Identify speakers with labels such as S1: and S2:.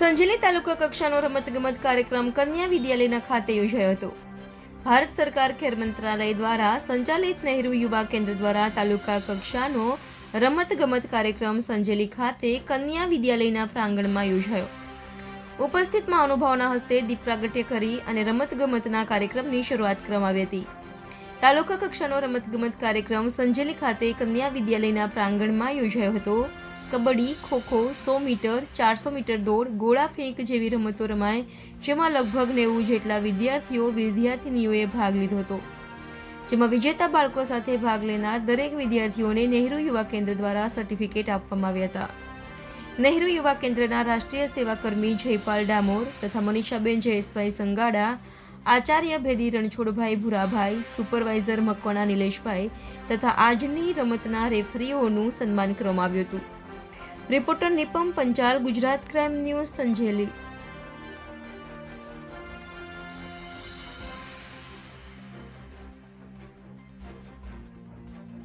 S1: સંજેલી તાલુકા કક્ષાનો રમતગમત કાર્યક્રમ કન્યા વિદ્યાલયના ખાતે યોજાયો હતો. ભારત સરકાર ખેર મંત્રાલય દ્વારા સંચાલિત નહેરુ યુવા કેન્દ્ર દ્વારા તાલુકા કક્ષાનો રમતગમત કાર્યક્રમ સંજેલી ખાતે કન્યા વિદ્યાલયના પ્રાંગણમાં યોજાયો. ઉપસ્થિત મહાનુભાવોના હસ્તે દીપ પ્રાગટ્ય કરી અને રમતગમતના કાર્યક્રમની શરૂઆત કરવામાં આવી હતી. તાલુકા કક્ષાનો રમતગમત કાર્યક્રમ સંજેલી ખાતે કન્યા વિદ્યાલયના પ્રાંગણમાં યોજાયો હતો. કબડ્ડી, ખોખો, 100 મીટર, 400 મીટર દોડ, ગોળા ફેંક જેવી રમતો રમાય, જેમાં લગભગ 90 જેટલા વિદ્યાર્થીનીઓએ ભાગ લીધો હતો. જેમાં વિજેતા બાળકો સાથે ભાગ લેનાર દરેક વિદ્યાર્થીઓને નહેરુ યુવા કેન્દ્ર દ્વારા સર્ટિફિકેટ આપવામાં આવ્યા હતા. નહેરુ યુવા કેન્દ્રના રાષ્ટ્રીય સેવાકર્મી જયપાલ ડામોર તથા મનીષાબેન જયેશભાઈ સંગાડા, આચાર્ય ભેદી રણછોડભાઈ ભુરાભાઈ, સુપરવાઇઝર મકવાણા નિલેશભાઈ તથા આજની રમતના રેફરીઓનું સન્માન કરવામાં આવ્યું હતું. Reporter Nipam Panchal, Gujarat crime news, Sanjeli.